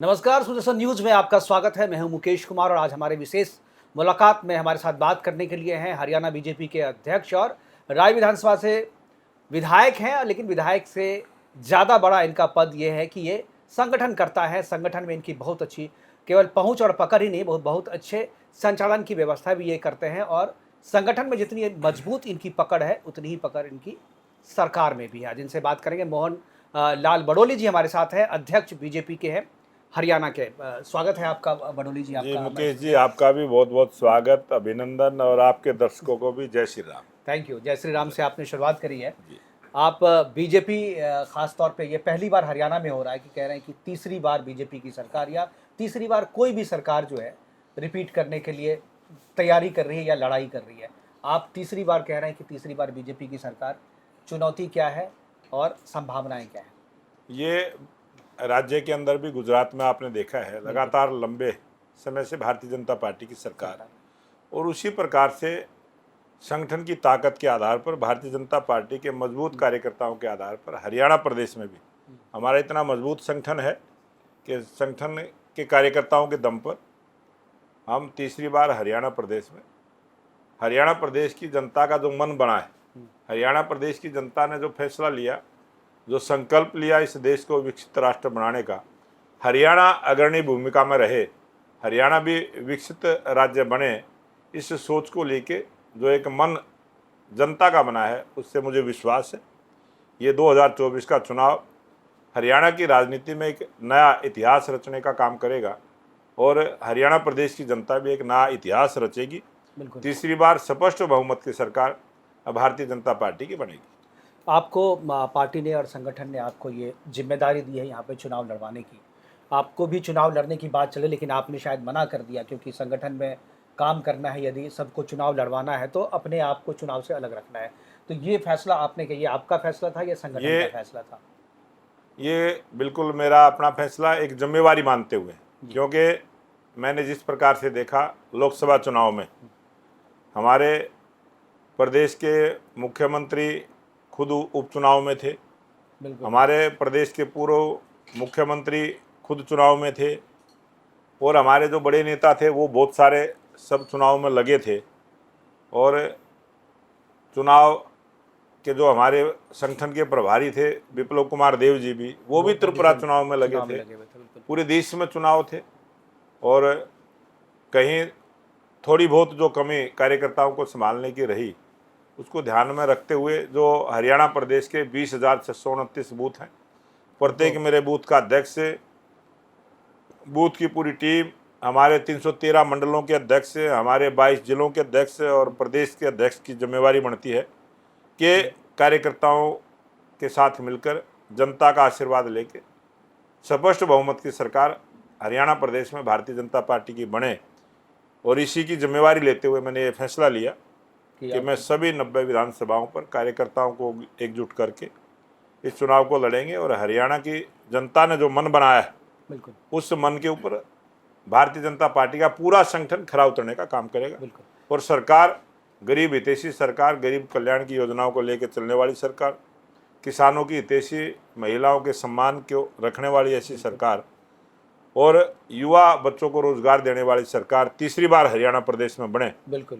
नमस्कार, सुदर्शन न्यूज में आपका स्वागत है। मैं हूं मुकेश कुमार और आज हमारे विशेष मुलाकात में हमारे साथ बात करने के लिए हैं हरियाणा बीजेपी के अध्यक्ष और राय विधानसभा से विधायक हैं, लेकिन विधायक से ज़्यादा बड़ा इनका पद ये है कि ये संगठन करता है। संगठन में इनकी बहुत अच्छी केवल पहुंच और पकड़ ही नहीं, बहुत बहुत अच्छे संचालन की व्यवस्था भी ये करते हैं और संगठन में जितनी मजबूत इनकी पकड़ है उतनी ही पकड़ इनकी सरकार में भी है। जिनसे बात करेंगे, मोहन लाल बडोली जी हमारे साथ हैं, अध्यक्ष बीजेपी के हैं हरियाणा के। स्वागत है आपका बडोली जी। जी आपका मुकेश जी, आपका भी बहुत बहुत स्वागत, अभिनंदन, और आपके दर्शकों को भी जय श्री राम। Thank you. जय श्री राम से आपने शुरुआत करी है। जी आप बीजेपी खास तौर पे ये पहली बार हरियाणा में हो रहा है कि कह रहे हैं कि तीसरी बार बीजेपी की सरकार या तीसरी बार कोई भी सरकार जो है रिपीट करने के लिए तैयारी कर रही है या लड़ाई कर रही है। आप तीसरी बार कह रहे हैं कि तीसरी बार बीजेपी की सरकार, चुनौती क्या है और संभावनाएं क्या है? ये राज्य के अंदर भी, गुजरात में आपने देखा है, लगातार लंबे समय से भारतीय जनता पार्टी की सरकार, और उसी प्रकार से संगठन की ताकत के आधार पर, भारतीय जनता पार्टी के मजबूत कार्यकर्ताओं के आधार पर हरियाणा प्रदेश में भी हमारा इतना मजबूत संगठन है कि संगठन के कार्यकर्ताओं के दम पर हम तीसरी बार हरियाणा प्रदेश की जनता का जो मन बना है, हरियाणा प्रदेश की जनता ने जो फैसला लिया, जो संकल्प लिया इस देश को विकसित राष्ट्र बनाने का, हरियाणा अग्रणी भूमिका में रहे, हरियाणा भी विकसित राज्य बने, इस सोच को लेके जो एक मन जनता का बना है, उससे मुझे विश्वास है ये 2024 का चुनाव हरियाणा की राजनीति में एक नया इतिहास रचने का काम करेगा और हरियाणा प्रदेश की जनता भी एक नया इतिहास रचेगी। तीसरी बार स्पष्ट बहुमत की सरकार भारतीय जनता पार्टी की बनेगी। आपको पार्टी ने और संगठन ने आपको ये जिम्मेदारी दी है यहाँ पे चुनाव लड़वाने की। आपको भी चुनाव लड़ने की बात चले, लेकिन आपने शायद मना कर दिया क्योंकि संगठन में काम करना है। यदि सबको चुनाव लड़वाना है तो अपने आप को चुनाव से अलग रखना है। तो ये फैसला आपने किया, ये आपका फैसला था या संगठन का फैसला था? ये बिल्कुल मेरा अपना फैसला, एक जिम्मेवारी मानते हुए, क्योंकि मैंने जिस प्रकार से देखा लोकसभा चुनाव में हमारे प्रदेश के मुख्यमंत्री खुद उपचुनाव में थे, हमारे प्रदेश के पूर्व मुख्यमंत्री खुद चुनाव में थे, और हमारे जो बड़े नेता थे वो बहुत सारे सब चुनाव में लगे थे, और चुनाव के जो हमारे संगठन के प्रभारी थे विप्लव कुमार देव जी भी, वो भी त्रिपुरा चुनाव में लगे थे। पूरे देश में चुनाव थे और कहीं थोड़ी बहुत जो कमी कार्यकर्ताओं को संभालने की रही, उसको ध्यान में रखते हुए जो हरियाणा प्रदेश के 20,629 बूथ हैं, प्रत्येक मेरे बूथ का अध्यक्ष, बूथ की पूरी टीम, हमारे 313 मंडलों के अध्यक्ष, हमारे 22 जिलों के अध्यक्ष और प्रदेश के अध्यक्ष की जिम्मेवारी बनती है कि कार्यकर्ताओं के साथ मिलकर जनता का आशीर्वाद लेके स्पष्ट बहुमत की सरकार हरियाणा प्रदेश में भारतीय जनता पार्टी की बने। और इसी की जिम्मेवारी लेते हुए मैंने ये फैसला लिया कि मैं सभी 90 विधानसभाओं पर कार्यकर्ताओं को एकजुट करके इस चुनाव को लड़ेंगे, और हरियाणा की जनता ने जो मन बनाया है उस मन के ऊपर भारतीय जनता पार्टी का पूरा संगठन खरा उतरने का काम करेगा। और सरकार गरीब हितैषी सरकार, गरीब कल्याण की योजनाओं को लेकर चलने वाली सरकार, किसानों की हितैषी, महिलाओं के सम्मान को रखने वाली ऐसी सरकार, और युवा बच्चों को रोजगार देने वाली सरकार तीसरी बार हरियाणा प्रदेश में बने,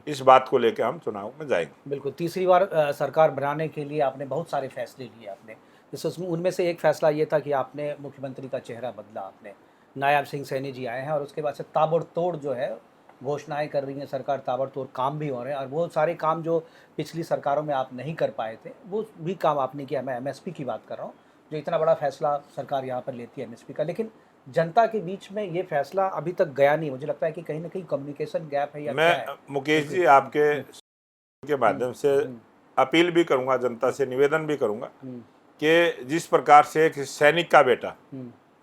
इस बात को लेकर हम चुनाव में जाएंगे। बिल्कुल, तीसरी बार सरकार बनाने के लिए आपने बहुत सारे फैसले लिए। आपने जैसे उनमें से एक फैसला ये था कि आपने मुख्यमंत्री का चेहरा बदला। आपने नायब सिंह सैनी जी आए हैं और उसके बाद से ताबड़तोड़ जो है घोषणाएं कर रही है सरकार, ताबड़तोड़ काम भी हो रहे हैं, और वो सारे काम जो पिछली सरकारों में आप नहीं कर पाए थे वो भी काम आपने किया। मैं एमएसपी की बात कर रहा हूँ, जो इतना बड़ा फैसला सरकार यहाँ पर लेती है एमएसपी का, लेकिन जनता के बीच में ये फैसला अभी तक गया नहीं। मुझे लगता है कि कहीं ना कहीं कम्युनिकेशन गैप है या क्या है? मुकेश जी, आपके के माध्यम से अपील भी करूंगा, जनता से निवेदन भी करूंगा कि जिस प्रकार से एक सैनिक का बेटा,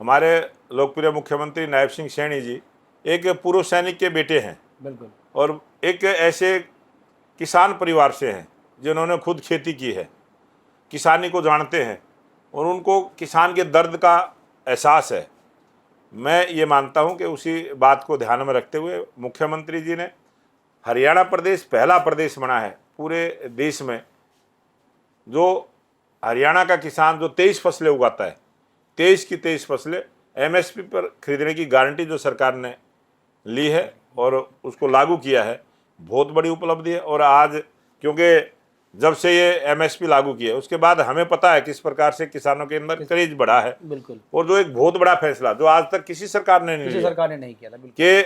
हमारे लोकप्रिय मुख्यमंत्री नायब सिंह सैनी जी एक पूर्व सैनिक के बेटे हैं, और एक ऐसे किसान परिवार से हैं जिन्होंने खुद खेती की है, किसानी को जानते हैं और उनको किसान के दर्द का एहसास है। मैं ये मानता हूं कि उसी बात को ध्यान में रखते हुए मुख्यमंत्री जी ने हरियाणा प्रदेश पहला प्रदेश बना है पूरे देश में जो हरियाणा का किसान जो 23 फसलें उगाता है, 23 की 23 फसलें एमएसपी पर खरीदने की गारंटी जो सरकार ने ली है और उसको लागू किया है, बहुत बड़ी उपलब्धि है। और आज क्योंकि जब से ये एमएसपी लागू किया है उसके बाद हमें पता है किस प्रकार से किसानों के अंदर क्रेज बढ़ा है। बिल्कुल। और जो एक बहुत बड़ा फैसला जो आज तक किसी सरकार ने नहीं लिया किया था, बिल्कुल। कि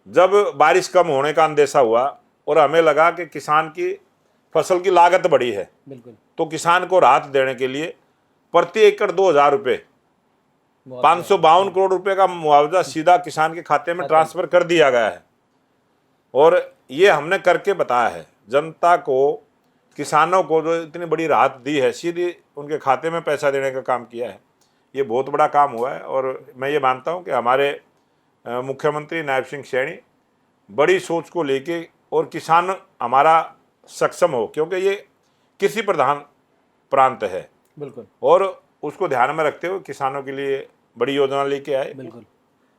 जब बारिश कम होने का अंदेशा हुआ और हमें लगा कि किसान की फसल की लागत बढ़ी है, बिल्कुल, तो किसान को राहत देने के लिए प्रति एकड़ 2,000 रुपये, 552 करोड़ रुपए का मुआवजा सीधा किसान के खाते में ट्रांसफर कर दिया गया है। और ये हमने करके बताया है जनता को, किसानों को जो इतनी बड़ी राहत दी है, सीधी उनके खाते में पैसा देने का काम किया है। ये बहुत बड़ा काम हुआ है। और मैं ये मानता हूँ कि हमारे मुख्यमंत्री नायब सिंह सैनी बड़ी सोच को लेके और किसान हमारा सक्षम हो, क्योंकि ये कृषि प्रधान प्रांत है, बिल्कुल, और उसको ध्यान में रखते हुए किसानों के लिए बड़ी योजना लेके आए। बिल्कुल।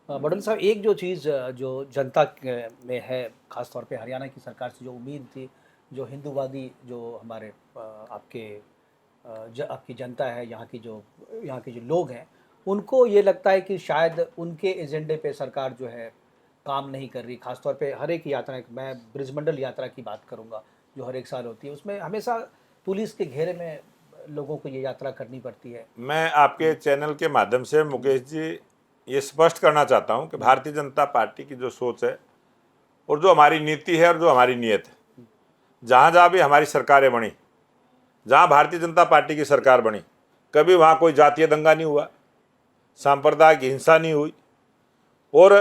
बड़न साहब, एक जो चीज़ जो जनता में है, ख़ासतौर पे हरियाणा की सरकार से जो उम्मीद थी, जो हिंदूवादी जो हमारे आपकी जनता है, यहाँ के जो लोग हैं, उनको ये लगता है कि शायद उनके एजेंडे पे सरकार जो है काम नहीं कर रही। ख़ासतौर पे हर एक यात्रा, मैं ब्रिजमंडल यात्रा की बात करूँगा जो हर एक साल होती है, उसमें हमेशा पुलिस के घेरे में लोगों को ये यात्रा करनी पड़ती है। मैं आपके चैनल के माध्यम से मुकेश जी ये स्पष्ट करना चाहता हूं कि भारतीय जनता पार्टी की जो सोच है और जो हमारी नीति है और जो हमारी नीयत है, जहाँ जहाँ भी हमारी सरकारें बनी, जहाँ भारतीय जनता पार्टी की सरकार बनी, कभी वहाँ कोई जातीय दंगा नहीं हुआ, सांप्रदायिक हिंसा नहीं हुई, और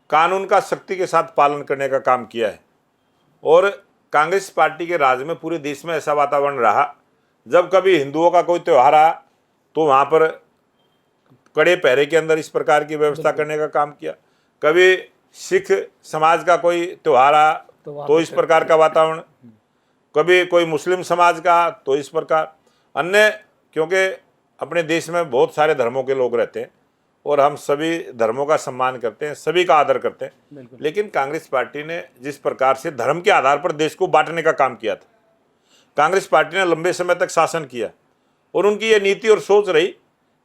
कानून का सख्ती के साथ पालन करने का काम किया है। और कांग्रेस पार्टी के राज में पूरे देश में ऐसा वातावरण रहा, जब कभी हिंदुओं का कोई त्यौहार आया तो वहाँ पर कड़े पहरे के अंदर इस प्रकार की व्यवस्था करने का काम किया। कभी सिख समाज का कोई त्यौहार आया तो इस प्रकार का वातावरण, कभी कोई मुस्लिम समाज का तो इस प्रकार अन्य, क्योंकि अपने देश में बहुत सारे धर्मों के लोग रहते हैं और हम सभी धर्मों का सम्मान करते हैं, सभी का आदर करते हैं। लेकिन कांग्रेस पार्टी ने जिस प्रकार से धर्म के आधार पर देश को बांटने का काम किया था, कांग्रेस पार्टी ने लंबे समय तक शासन किया और उनकी ये नीति और सोच रही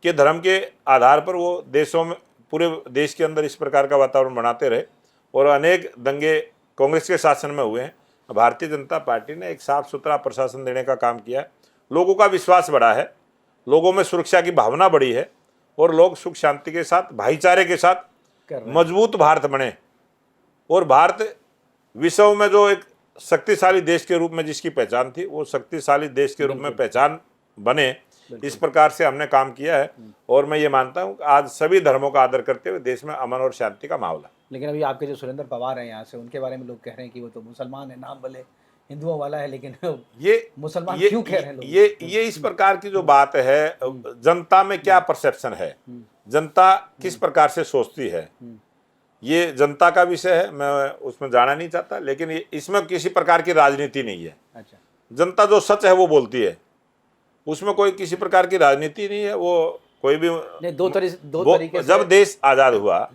कि धर्म के आधार पर वो देशों में, पूरे देश के अंदर इस प्रकार का वातावरण बनाते रहे और अनेक दंगे कांग्रेस के शासन में हुए हैं। भारतीय जनता पार्टी ने एक साफ सुथरा प्रशासन देने का काम किया है, लोगों का विश्वास बढ़ा है, लोगों में सुरक्षा की भावना बढ़ी है और लोग सुख शांति के साथ, भाईचारे के साथ मजबूत भारत बने और भारत विश्व में जो एक शक्तिशाली देश के रूप में जिसकी पहचान थी, वो शक्तिशाली देश के रूप में पहचान बने, इस प्रकार से हमने काम किया है। और मैं ये मानता हूँ आज सभी धर्मों का आदर करते हुए देश में अमन और शांति का माहौल है। लेकिन अभी आपके जो सुरेंद्र पवार हैं यहाँ से, उनके बारे में लोग कह रहे हैं कि वो तो मुसलमान है, नाम भले हिंदुओं वाला है, लेकिन ये मुसलमान क्यों कह रहे हैं लोग? ये इस प्रकार की जो बात है, जनता में क्या परसेप्शन है, जनता किस प्रकार से सोचती है, ये जनता का विषय है, मैं उसमें जाना नहीं चाहता। लेकिन इसमें किसी प्रकार की राजनीति नहीं है। अच्छा, जनता जो सच है वो बोलती है, उसमें कोई किसी प्रकार की राजनीति नहीं है। वो कोई भी नहीं, दो तरीके से जब देश आज़ाद हुआ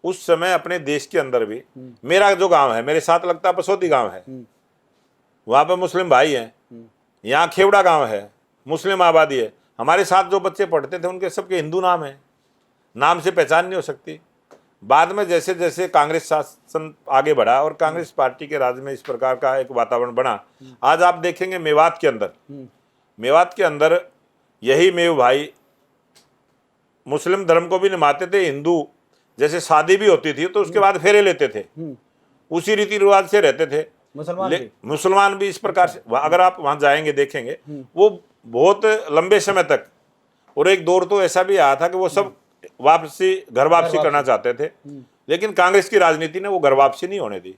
उस समय अपने देश के अंदर भी, मेरा जो गांव है, मेरे साथ लगता बसोती गांव है, वहाँ पे मुस्लिम भाई हैं, यहाँ खेवड़ा गांव है, मुस्लिम आबादी है, हमारे साथ जो बच्चे पढ़ते थे उनके सबके हिंदू नाम हैं, नाम से पहचान नहीं हो सकती। बाद में जैसे जैसे कांग्रेस शासन आगे बढ़ा और कांग्रेस पार्टी के राज में इस प्रकार का एक वातावरण बना, आज आप देखेंगे मेवात के अंदर यही मेव भाई मुस्लिम धर्म को भी निभाते थे, हिंदू जैसे शादी भी होती थी तो उसके बाद फेरे लेते थे, उसी रीति रिवाज से रहते थे। मुसलमान भी इस प्रकार से, अगर आप वहां जाएंगे देखेंगे वो बहुत लंबे समय तक, और एक दौर तो ऐसा भी आया था कि वो सब घर वापसी करना चाहते थे, लेकिन कांग्रेस की राजनीति ने वो घर वापसी नहीं होने दी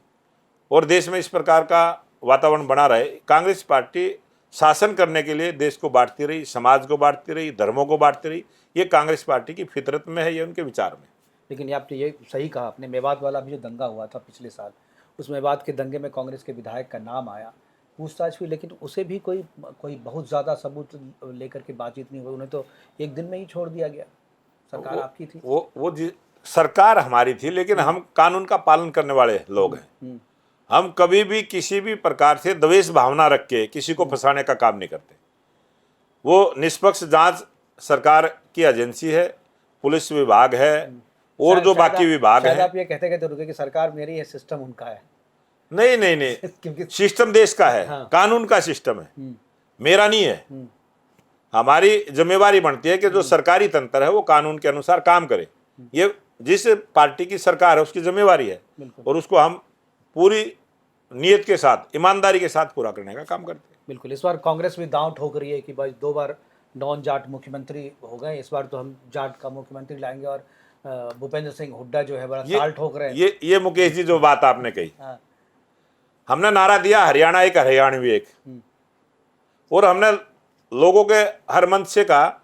और देश में इस प्रकार का वातावरण बना रहे। कांग्रेस पार्टी शासन करने के लिए देश को बांटती रही, समाज को बांटती रही, धर्मों को बांटती रही। ये कांग्रेस पार्टी की फितरत में है, ये उनके विचार में। लेकिन आपने ये सही कहा, आपने मेवात वाला भी जो दंगा हुआ था पिछले साल, उस मेवात के दंगे में कांग्रेस के विधायक का नाम आया, पूछताछ हुई, लेकिन उसे भी कोई बहुत ज़्यादा सबूत लेकर के बातचीत नहीं हुई, उन्हें तो एक दिन में ही छोड़ दिया गया। सरकार आपकी थी, वो सरकार हमारी थी, लेकिन हम कानून का पालन करने वाले लोग हैं। हम कभी भी किसी भी प्रकार से द्वेष भावना रख के किसी को फंसाने का काम नहीं करते। वो निष्पक्ष जांच सरकार की एजेंसी है, पुलिस विभाग है और शायद जो शायद बाकी आप विभाग शायद हैं। आप ये कहते कहते रुके कि सरकार मेरी है, सिस्टम उनका है। नहीं नहीं नहीं, क्योंकि सिस्टम देश का है, हाँ। कानून का सिस्टम है, हम्म, मेरा नहीं है। हम्म, हमारी जिम्मेवारी बनती है कि जो सरकारी तंत्र है वो कानून के अनुसार काम करे। ये जिस पार्टी की सरकार है उसकी जिम्मेवारी है बिल्कुल और उसको हम पूरी नियत के साथ, ईमानदारी के साथ पूरा करने का काम करते हैं। बिल्कुल। इस बार कांग्रेस भी दांव ठोक रही है कि भाई 2 बार नॉन जाट मुख्यमंत्री हो गए, इस बार तो हम जाट का मुख्यमंत्री लाएंगे। और भूपेंद्र सिंह हुड्डा जो है बड़ा ताल ठोक रहे हैं। ये मुकेश जी जो बात आपने कही, हाँ, हमने नारा दिया हरियाणा एक हरियाणवी एक, और हमने लोगों के हर मंच से कहा,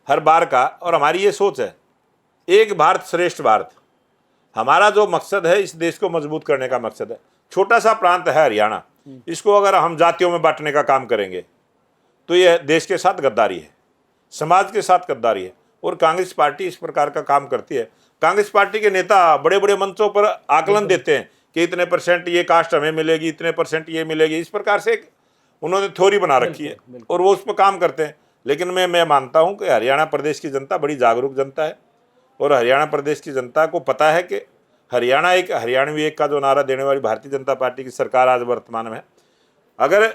हर बार का, और हमारी ये सोच है एक भारत श्रेष्ठ भारत। हमारा जो मकसद है इस देश को मजबूत करने का मकसद है। छोटा सा प्रांत है हरियाणा, इसको अगर हम जातियों में बांटने का काम करेंगे तो यह देश के साथ गद्दारी है, समाज के साथ गद्दारी है। और कांग्रेस पार्टी इस प्रकार का काम करती है। कांग्रेस पार्टी के नेता बड़े बड़े मंचों पर आकलन देते हैं कि इतने % ये कास्ट हमें मिलेगी, इतने % ये मिलेगी। इस प्रकार से उन्होंने थ्योरी बना रखी है और वो उस पर काम करते हैं। लेकिन मैं मानता हूं कि हरियाणा प्रदेश की जनता बड़ी जागरूक जनता है और हरियाणा प्रदेश की जनता को पता है कि हरियाणा एक हरियाणवी एक का जो नारा देने वाली भारतीय जनता पार्टी की सरकार आज वर्तमान में है। अगर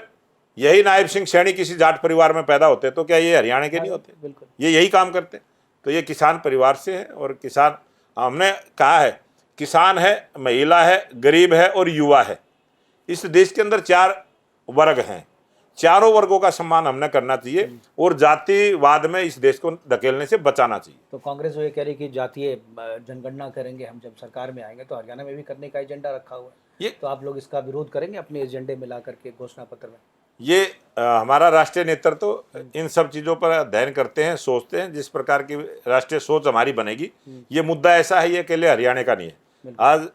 यही नायब सिंह सैनी किसी जाट परिवार में पैदा होते तो क्या ये हरियाणा के नहीं होते? बिल्कुल। ये यही काम करते। तो ये किसान परिवार से है और किसान, हमने कहा है किसान है, महिला है, गरीब है और युवा है। इस देश के अंदर 4 वर्ग हैं, चारों वर्गों का सम्मान हमने करना चाहिए और जातिवाद में इस देश को धकेलने से बचाना चाहिए। तो कांग्रेस जो ये कह रही कि जातीय जनगणना करेंगे हम जब सरकार में आएंगे, तो हरियाणा में भी करने का एजेंडा रखा हुआ है। ये तो आप लोग इसका विरोध करेंगे अपने एजेंडे में ला करके घोषणा पत्र में? ये हमारा राष्ट्रीय नेतृत्व इन सब चीज़ों पर अध्ययन करते हैं, सोचते हैं। जिस प्रकार की राष्ट्रीय सोच हमारी बनेगी, ये मुद्दा ऐसा है, ये अकेले हरियाणा का नहीं है। आज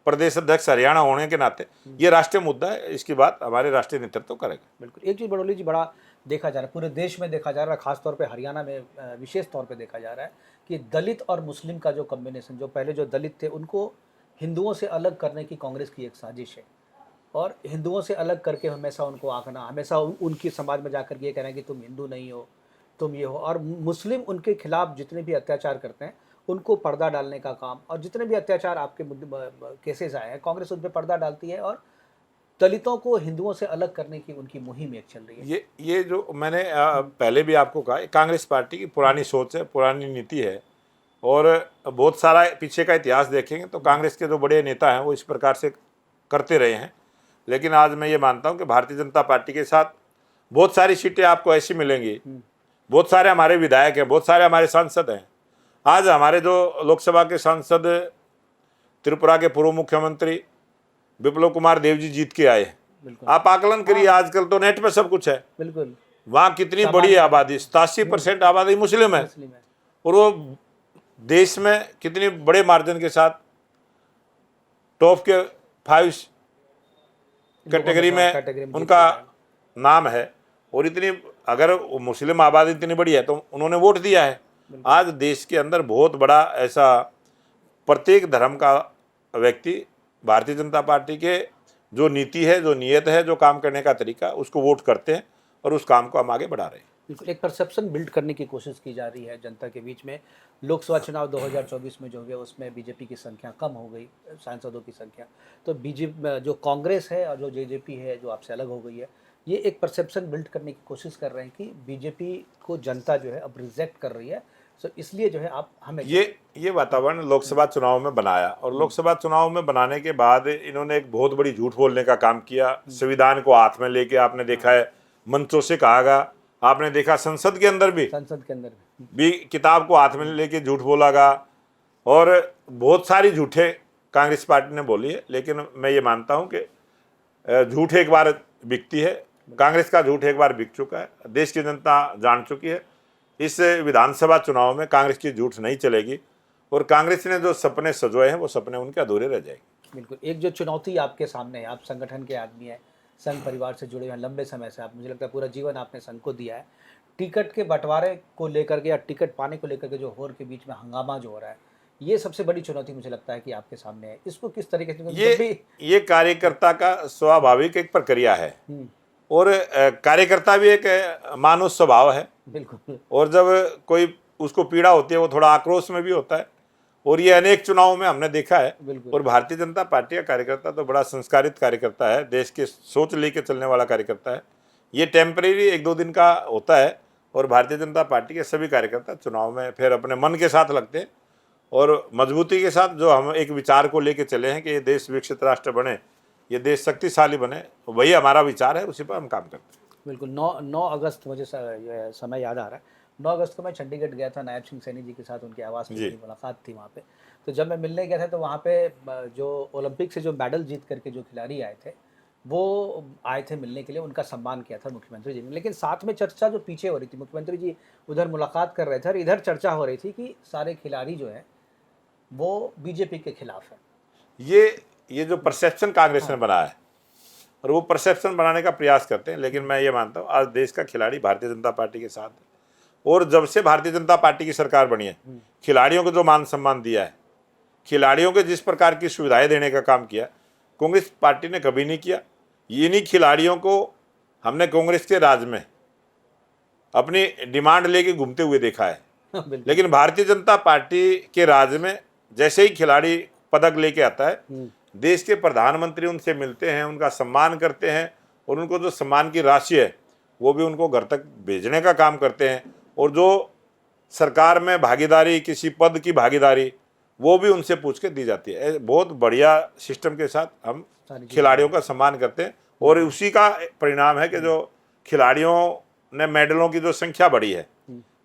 प्रदेश अध्यक्ष हरियाणा होने के नाते ये राष्ट्रीय मुद्दा है, इसकी बात हमारे राष्ट्रीय नेतृत्व करेगा। बिल्कुल। एक चीज़ बड़ोली जी बड़ा देखा जा रहा है, पूरे देश में देखा जा रहा है, खासतौर पे हरियाणा में विशेष तौर पे देखा जा रहा है कि दलित और मुस्लिम का जो कॉम्बिनेशन, जो पहले जो दलित थे उनको हिंदुओं से अलग करने की कांग्रेस की एक साजिश है। और हिंदुओं से अलग करके हमेशा उनको आंकना, हमेशा उनकी समाज में जाकर ये कहना कि तुम हिंदू नहीं हो, तुम ये हो। और मुस्लिम उनके खिलाफ जितने भी अत्याचार करते हैं उनको पर्दा डालने का काम, और जितने भी अत्याचार आपके केसेस आए हैं कांग्रेस उन पर पर्दा डालती है। और दलितों को हिंदुओं से अलग करने की उनकी मुहिम एक चल रही है। ये जो मैंने पहले भी आपको कहा, कांग्रेस पार्टी की पुरानी सोच है, पुरानी नीति है। और बहुत सारा पीछे का इतिहास देखेंगे तो कांग्रेस के जो बड़े नेता हैं वो इस प्रकार से करते रहे हैं। लेकिन आज मैं ये मानता हूं कि भारतीय जनता पार्टी के साथ बहुत सारी सीटें आपको ऐसी मिलेंगी, बहुत सारे हमारे विधायक हैं, बहुत सारे हमारे सांसद हैं। आज हमारे जो लोकसभा के सांसद त्रिपुरा के पूर्व मुख्यमंत्री विप्लव कुमार देव जी जीत के आए। आप आकलन करिए, आजकल तो नेट पे सब कुछ है। बिल्कुल। वहाँ कितनी बड़ी आबादी, 87% आबादी मुस्लिम है, और वो देश में कितनी बड़े मार्जिन के साथ टॉप के 5 कैटेगरी में उनका नाम है। और इतनी अगर मुस्लिम आबादी इतनी बड़ी है तो उन्होंने वोट दिया है। आज देश के अंदर बहुत बड़ा ऐसा प्रत्येक धर्म का व्यक्ति भारतीय जनता पार्टी के जो नीति है, जो नियत है, जो काम करने का तरीका, उसको वोट करते हैं और उस काम को हम आगे बढ़ा रहे हैं। बिल्कुल। एक परसेप्शन बिल्ड करने की कोशिश की जा रही है जनता के बीच में। लोकसभा चुनाव 2024 में जो हुए उसमें बीजेपी की संख्या कम हो गई, सांसदों की संख्या। तो बीजेपी जो कांग्रेस है और जो जेजेपी है जो आपसे अलग हो गई है, ये एक परसेप्शन बिल्ड करने की कोशिश कर रहे हैं कि बीजेपी को जनता जो है अब रिजेक्ट कर रही है। सो इसलिए जो है आप हमें ये वातावरण लोकसभा चुनाव में बनाया, और लोकसभा चुनाव में बनाने के बाद इन्होंने एक बहुत बड़ी झूठ बोलने का काम किया। संविधान को हाथ में लेके आपने देखा है, मंचों से कहा गया, आपने देखा संसद के अंदर भी किताब को हाथ में लेके झूठ बोला गया। और बहुत सारी झूठे कांग्रेस पार्टी ने बोली है। लेकिन मैं ये मानता हूँ कि झूठ एक बार बिकती है, कांग्रेस का झूठ एक बार बिक चुका है, देश की जनता जान चुकी है। इस विधानसभा चुनाव में कांग्रेस की झूठ नहीं चलेगी और कांग्रेस ने जो सपने सजोए हैं वो सपने उनके अधूरे रह जाएंगे। बिल्कुल। एक जो चुनौती आपके सामने है, आप संगठन के आदमी हैं, संघ परिवार से जुड़े हैं लंबे समय से, आप मुझे लगता है पूरा जीवन आपने संघ को दिया है। टिकट के बंटवारे को लेकर के या टिकट पाने को लेकर के जो होर के बीच में हंगामा जो हो रहा है, ये सबसे बड़ी चुनौती मुझे लगता है कि आपके सामने है। इसको किस तरीके से ये कार्यकर्ता का स्वाभाविक एक प्रक्रिया है और कार्यकर्ता भी एक मानव स्वभाव है। बिल्कुल। और जब कोई उसको पीड़ा होती है वो थोड़ा आक्रोश में भी होता है, और ये अनेक चुनावों में हमने देखा है। बिल्कुल। और भारतीय जनता पार्टी का कार्यकर्ता तो बड़ा संस्कारित कार्यकर्ता है, देश के सोच लेके चलने वाला कार्यकर्ता है। ये टेम्परेरी 1-2 दिन का होता है, और भारतीय जनता पार्टी के सभी कार्यकर्ता चुनाव में फिर अपने मन के साथ लगते हैं और मजबूती के साथ जो हम एक विचार को लेके चले हैं कि ये देश विकसित राष्ट्र बने, ये देश शक्तिशाली बने, वही हमारा विचार है, उसी पर हम काम करते हैं। बिल्कुल। 9 अगस्त मुझे समय याद आ रहा है। 9 अगस्त को मैं चंडीगढ़ गया था, नायब सिंह सैनी जी के साथ उनके आवास में मेरी मुलाकात थी वहाँ पे। तो जब मैं मिलने गया था तो वहाँ पे जो ओलंपिक से जो मेडल जीत करके जो खिलाड़ी आए थे, वो आए थे मिलने के लिए, उनका सम्मान किया था मुख्यमंत्री जी ने। लेकिन साथ में चर्चा जो पीछे हो रही थी, मुख्यमंत्री जी उधर मुलाकात कर रहे थे और इधर चर्चा हो रही थी कि सारे खिलाड़ी जो हैं वो बीजेपी के खिलाफ है। ये जो परसेप्शन कांग्रेस ने बनाया है, और वो परसेप्शन बनाने का प्रयास करते हैं, लेकिन मैं ये मानता हूँ आज देश का खिलाड़ी भारतीय जनता पार्टी के साथ है। और जब से भारतीय जनता पार्टी की सरकार बनी है, खिलाड़ियों को जो मान सम्मान दिया है, खिलाड़ियों को जिस प्रकार की सुविधाएं देने का काम किया, कांग्रेस पार्टी ने कभी नहीं किया। इन्हीं खिलाड़ियों को हमने कांग्रेस के राज में अपनी डिमांड लेके घूमते हुए देखा है। लेकिन भारतीय जनता पार्टी के राज में जैसे ही खिलाड़ी पदक लेके आता है, देश के प्रधानमंत्री उनसे मिलते हैं, उनका सम्मान करते हैं, और उनको जो सम्मान की राशि है वो भी उनको घर तक भेजने का काम करते हैं। और जो सरकार में भागीदारी, किसी पद की भागीदारी, वो भी उनसे पूछ के दी जाती है। बहुत बढ़िया सिस्टम के साथ हम खिलाड़ियों का सम्मान करते हैं, और उसी का परिणाम है कि जो खिलाड़ियों ने मेडलों की जो संख्या बढ़ी है,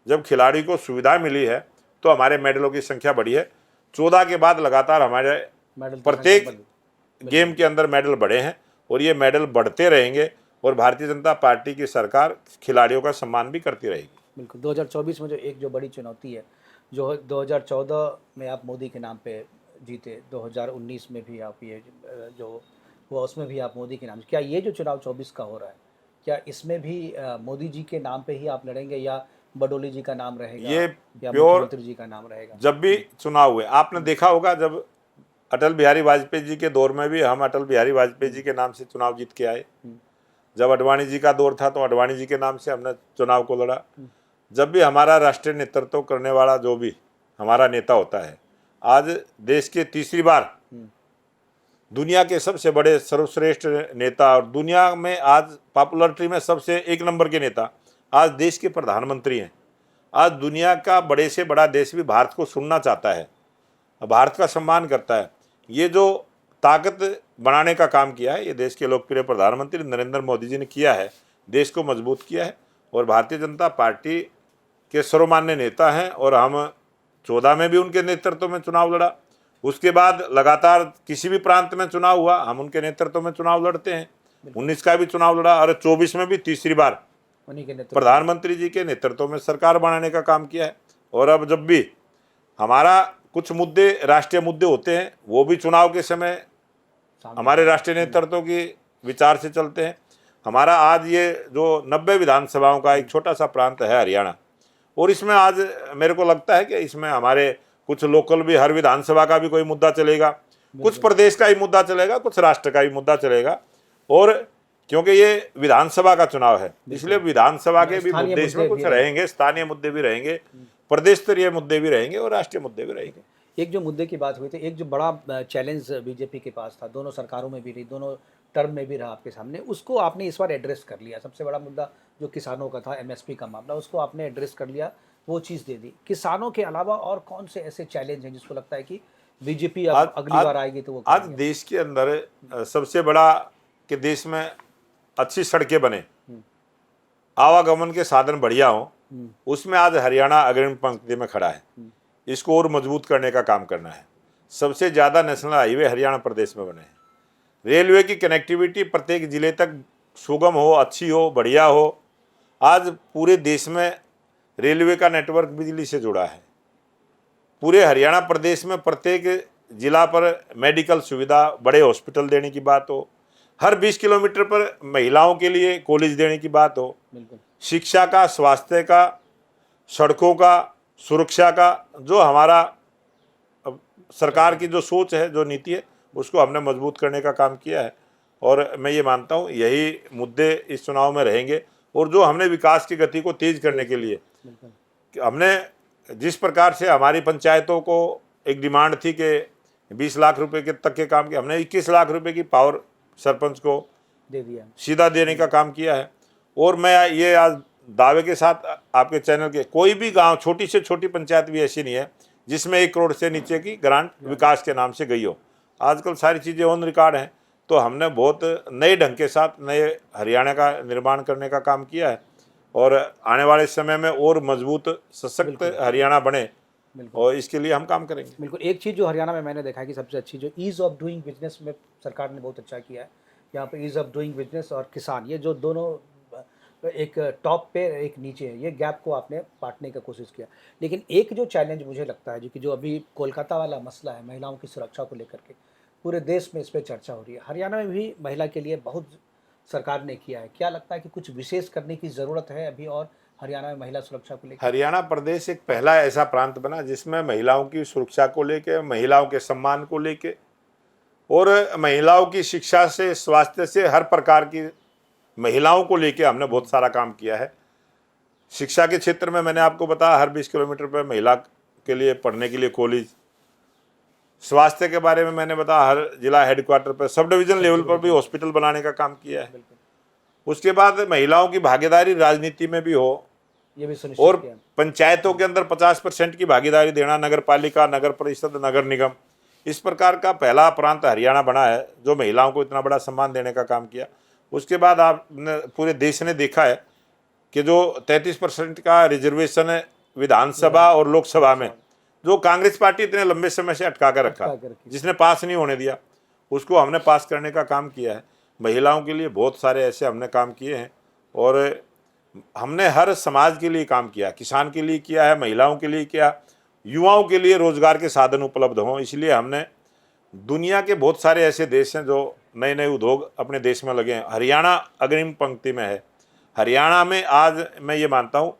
जब खिलाड़ी को सुविधा मिली है तो हमारे मेडलों की संख्या बढ़ी है। 14 के बाद लगातार हमारे प्रत्येक गेम के अंदर मेडल बढ़े हैं, और ये मेडल बढ़ते रहेंगे, और भारतीय जनता पार्टी की सरकार खिलाड़ियों का सम्मान भी करती रहेगी। बिल्कुल। 2024 में जो बड़ी चुनौती है, जो 2014 में आप मोदी के नाम पे जीते, 2019 में भी आप ये जो हुआ उसमें भी आप मोदी के नाम से, क्या ये जो चुनाव 24 का हो रहा है, क्या इसमें भी मोदी जी के नाम पे ही आप लड़ेंगे, या बडोली जी का नाम रहेगा, ये या प्योर मुख्यमंत्री जी का नाम रहेगा? जब भी चुनाव हुए आपने देखा होगा, जब अटल बिहारी वाजपेयी जी के दौर में भी हम अटल बिहारी वाजपेयी जी के नाम से चुनाव जीत के आए। जब अडवाणी जी का दौर था तो अडवाणी जी के नाम से हमने चुनाव को लड़ा। जब भी हमारा राष्ट्रीय नेतृत्व करने वाला जो भी हमारा नेता होता है, आज देश के तीसरी बार दुनिया के सबसे बड़े सर्वश्रेष्ठ नेता, और दुनिया में आज पॉपुलरिटी में सबसे 1 नंबर के नेता आज देश के प्रधानमंत्री हैं। आज दुनिया का बड़े से बड़ा देश भी भारत को सुनना चाहता है, भारत का सम्मान करता है। ये जो ताकत बनाने का काम किया है, ये देश के लोकप्रिय प्रधानमंत्री नरेंद्र मोदी जी ने किया है, देश को मजबूत किया है। और भारतीय जनता पार्टी के सर्वमान्य नेता हैं, और हम 14 में भी उनके नेतृत्व में चुनाव लड़ा। उसके बाद लगातार किसी भी प्रांत में चुनाव हुआ, हम उनके नेतृत्व में चुनाव लड़ते हैं। 19 का भी चुनाव लड़ा, और 24 में भी तीसरी बार उन्हीं के नेतृत्व, प्रधानमंत्री जी के नेतृत्व में सरकार बनाने का काम किया है। और अब जब भी हमारा कुछ मुद्दे, राष्ट्रीय मुद्दे होते हैं, वो भी चुनाव के समय हमारे राष्ट्रीय नेतृत्व की विचार से चलते हैं। हमारा आज ये जो 90 विधानसभाओं का एक छोटा सा प्रांत है हरियाणा, और इसमें आज मेरे को लगता है कि इसमें हमारे कुछ लोकल भी, हर विधानसभा का भी कोई मुद्दा चलेगा, कुछ प्रदेश का ही मुद्दा चलेगा, कुछ राष्ट्र का ही मुद्दा चलेगा। और क्योंकि ये विधानसभा का चुनाव है, इसलिए विधानसभा के भी मुद्दे इसमें कुछ रहेंगे, स्थानीय मुद्दे भी रहेंगे, प्रदेश स्तरीय मुद्दे भी रहेंगे, और राष्ट्रीय मुद्दे भी रहेंगे। एक जो मुद्दे की बात हुई थी, एक जो बड़ा चैलेंज बीजेपी के पास था, दोनों सरकारों में भी रही, दोनों टर्म में भी रहा आपके सामने, उसको आपने इस बार एड्रेस कर लिया। सबसे बड़ा मुद्दा जो किसानों का था, एमएसपी का मामला, उसको आपने एड्रेस कर लिया, वो चीज़ दे दी। किसानों के अलावा और कौन से ऐसे चैलेंज हैं जिसको लगता है कि बीजेपी अगली बार आएगी तो वो आज देश के अंदर सबसे बड़ा कि देश में अच्छी सड़कें बने, आवागमन के साधन बढ़िया हों, उसमें आज हरियाणा अग्रिम पंक्ति में खड़ा है। इसको और मजबूत करने का काम करना है। सबसे ज़्यादा नेशनल हाईवे हरियाणा प्रदेश में बने हैं। रेलवे की कनेक्टिविटी प्रत्येक जिले तक सुगम हो, अच्छी हो, बढ़िया हो। आज पूरे देश में रेलवे का नेटवर्क बिजली से जुड़ा है। पूरे हरियाणा प्रदेश में प्रत्येक जिला पर मेडिकल सुविधा, बड़े हॉस्पिटल देने की बात हो, हर 20 किलोमीटर पर महिलाओं के लिए कॉलेज देने की बात हो, शिक्षा का, स्वास्थ्य का, सड़कों का, सुरक्षा का, जो हमारा सरकार की जो सोच है, जो नीति है, उसको हमने मजबूत करने का काम किया है। और मैं ये मानता हूँ यही मुद्दे इस चुनाव में रहेंगे। और जो हमने विकास की गति को तेज करने के लिए हमने जिस प्रकार से हमारी पंचायतों को एक डिमांड थी कि 20 लाख रुपए के तक के काम किया, हमने 21 लाख रुपए की पावर सरपंच को दे दिया। सीधा देने का काम किया है। और मैं ये आज दावे के साथ आपके चैनल के, कोई भी गांव, छोटी से छोटी पंचायत भी ऐसी नहीं है जिसमें 1 करोड़ से नीचे की ग्रांट विकास के नाम से गई हो। आजकल सारी चीज़ें ऑन रिकॉर्ड हैं। तो हमने बहुत नए ढंग के साथ नए हरियाणा का निर्माण करने का काम किया है और आने वाले समय में और मजबूत सशक्त हरियाणा बने, और इसके लिए हम काम करेंगे। बिल्कुल। एक चीज़ जो हरियाणा में मैंने देखा है कि सबसे अच्छी जो ईज़ ऑफ डूइंग बिजनेस में सरकार ने बहुत अच्छा किया है। यहाँ पे ईज़ ऑफ डूइंग बिजनेस और किसान, ये जो दोनों एक टॉप पे एक नीचे है, ये गैप को आपने पाटने का कोशिश किया। लेकिन एक जो चैलेंज मुझे लगता है जो अभी कोलकाता वाला मसला है, महिलाओं की सुरक्षा को लेकर के पूरे देश में इस पर चर्चा हो रही है। हरियाणा में भी महिला के लिए बहुत सरकार ने किया है। क्या लगता है कि कुछ विशेष करने की ज़रूरत है अभी और हरियाणा में महिला सुरक्षा को लेकर? हरियाणा प्रदेश एक पहला ऐसा प्रांत बना जिसमें महिलाओं की सुरक्षा को लेके, महिलाओं के सम्मान को लेके और महिलाओं की शिक्षा से, स्वास्थ्य से, हर प्रकार की महिलाओं को लेके हमने बहुत सारा काम किया है। शिक्षा के क्षेत्र में मैंने आपको बताया हर 20 किलोमीटर पर महिला के लिए पढ़ने के लिए कॉलेज। स्वास्थ्य के बारे में मैंने बताया हर जिला हेडक्वार्टर पर, सब डिवीजन लेवल पर भी हॉस्पिटल बनाने का काम किया है। उसके बाद महिलाओं की भागीदारी राजनीति में भी हो, ये भी सुनिश्चित और किया। पंचायतों के अंदर 50% की भागीदारी देना, नगर पालिका, नगर परिषद, नगर निगम, इस प्रकार का पहला प्रांत हरियाणा बना है जो महिलाओं को इतना बड़ा सम्मान देने का काम किया। उसके बाद आपने पूरे देश ने देखा है कि जो 33% का रिजर्वेशन है विधानसभा और लोकसभा में, जो कांग्रेस पार्टी इतने लंबे समय से अटका कर रखा, जिसने पास नहीं होने दिया, उसको हमने पास करने का काम किया है। महिलाओं के लिए बहुत सारे ऐसे हमने काम किए हैं और हमने हर समाज के लिए काम किया, किसान के लिए किया है, महिलाओं के लिए किया, युवाओं के लिए रोजगार के साधन उपलब्ध हों, इसलिए हमने दुनिया के बहुत सारे ऐसे देश हैं जो नए नए उद्योग अपने देश में लगे हैं। हरियाणा अग्रिम पंक्ति में है। हरियाणा में आज मैं ये मानता हूँ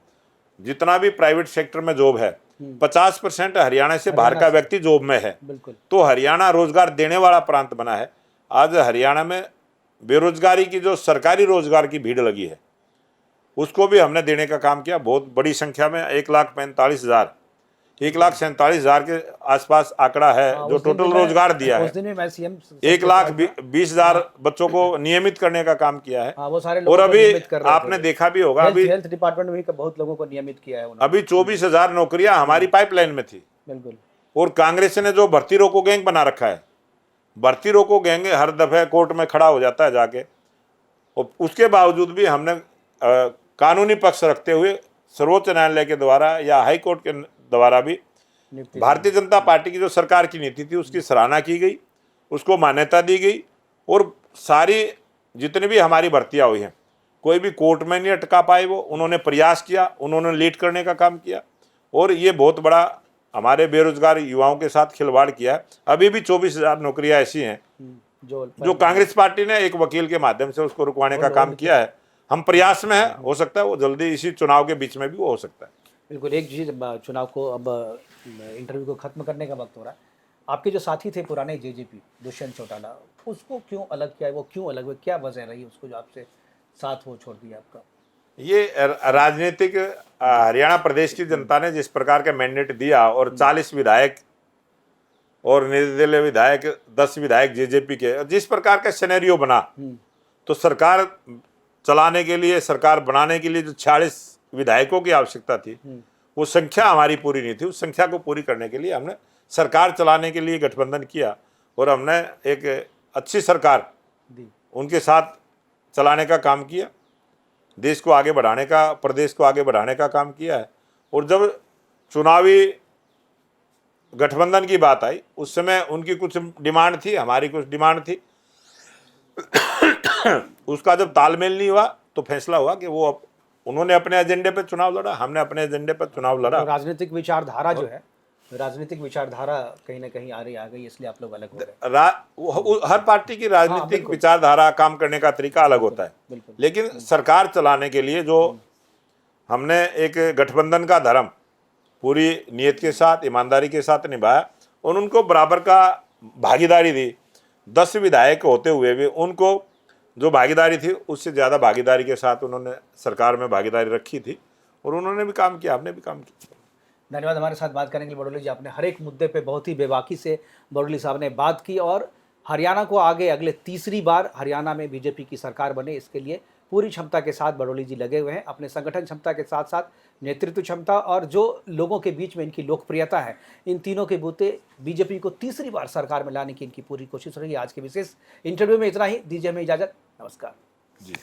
जितना भी प्राइवेट सेक्टर में जॉब है 50% हरियाणा से बाहर का व्यक्ति जॉब में है। तो हरियाणा रोजगार देने वाला प्रांत बना है। आज हरियाणा में बेरोजगारी की जो सरकारी रोजगार की भीड़ लगी है उसको भी हमने देने का काम किया। बहुत बड़ी संख्या में 1,45,000 1,47,000 के आसपास आंकड़ा है जो टोटल रोजगार दिया है। 1,20,000 बच्चों को नियमित करने का काम किया है। वो सारे और अभी आपने देखा भी होगा, अभी हेल्थ डिपार्टमेंट में भी बहुत लोगों को नियमित किया है उन्होंने। अभी 24,000 नौकरियां हमारी पाइपलाइन में थी। बिल्कुल। और कांग्रेस ने जो भर्ती रोको गैंग बना रखा है, भर्ती रोको गैंग हर दफे कोर्ट में खड़ा हो जाता है जाके, और उसके बावजूद भी हमने कानूनी पक्ष रखते हुए सर्वोच्च न्यायालय के द्वारा या हाई कोर्ट के द्वारा भी भारतीय जनता पार्टी की जो सरकार की नीति थी उसकी सराहना की गई, उसको मान्यता दी गई। और सारी जितनी भी हमारी भर्तियां हुई हैं कोई भी कोर्ट में नहीं अटका पाए, वो उन्होंने प्रयास किया, उन्होंने लीड करने का काम किया और ये बहुत बड़ा हमारे बेरोजगार युवाओं के साथ खिलवाड़ किया है। अभी भी 24,000 नौकरियां ऐसी हैं जो कांग्रेस पार्टी ने एक वकील के माध्यम से उसको रुकवाने का काम किया है। हम प्रयास में है, हो सकता है वो जल्दी इसी चुनाव के बीच में भी वो हो सकता है। बिल्कुल। एक चीज़, चुनाव को अब इंटरव्यू को खत्म करने का वक्त हो रहा है। आपके जो साथी थे पुराने जेजेपी दुष्यंत चौटाला, उसको क्यों अलग किया है? वो क्यों अलग हुए, क्या वजह रही उसको जो आपसे साथ वो छोड़ दिया आपका? ये राजनीतिक हरियाणा प्रदेश की जनता ने जिस प्रकार का मैंडेट दिया और 40 विधायक और निर्दलीय विधायक 10 विधायक जेजेपी के, जिस प्रकार का सिनेरियो बना, तो सरकार चलाने के लिए, सरकार बनाने के लिए जो 46 विधायकों की आवश्यकता थी वो संख्या हमारी पूरी नहीं थी। उस संख्या को पूरी करने के लिए हमने सरकार चलाने के लिए गठबंधन किया और हमने एक अच्छी सरकार उनके साथ चलाने का काम किया, देश को आगे बढ़ाने का, प्रदेश को आगे बढ़ाने का काम किया है। और जब चुनावी गठबंधन की बात आई उस समय उनकी कुछ डिमांड थी, हमारी कुछ डिमांड थी। उसका जब तालमेल नहीं हुआ तो फैसला हुआ कि वो उन्होंने अपने एजेंडे पर चुनाव लड़ा, हमने अपने एजेंडे पर चुनाव लड़ा। राजनीतिक विचारधारा जो है, राजनीतिक विचारधारा कहीं ना कहीं आ गई, इसलिए आप लोग अलग हो गए। हर पार्टी की राजनीतिक विचारधारा, काम करने का तरीका अलग होता है, लेकिन सरकार चलाने के लिए जो हमने एक गठबंधन का धर्म पूरी नियत के साथ, ईमानदारी के साथ निभाया और उनको बराबर का भागीदारी दी। 10 विधायक होते हुए भी उनको जो भागीदारी थी उससे ज़्यादा भागीदारी के साथ उन्होंने सरकार में भागीदारी रखी थी और उन्होंने भी काम किया, हमने भी काम किया। धन्यवाद हमारे साथ बात करने के लिए बड़ोली जी। आपने हर एक मुद्दे पे बहुत ही बेबाकी से बड़ोली साहब ने बात की और हरियाणा को आगे अगले तीसरी बार हरियाणा में बीजेपी की सरकार बने, इसके लिए पूरी क्षमता के साथ बड़ोली जी लगे हुए हैं। अपने संगठन क्षमता के साथ साथ नेतृत्व क्षमता और जो लोगों के बीच में इनकी लोकप्रियता है, इन तीनों के बूते बीजेपी को तीसरी बार सरकार में लाने की इनकी पूरी कोशिश रही। आज के विशेष इंटरव्यू में इतना ही। दीजिए हमें इजाज़त। नमस्कार जी।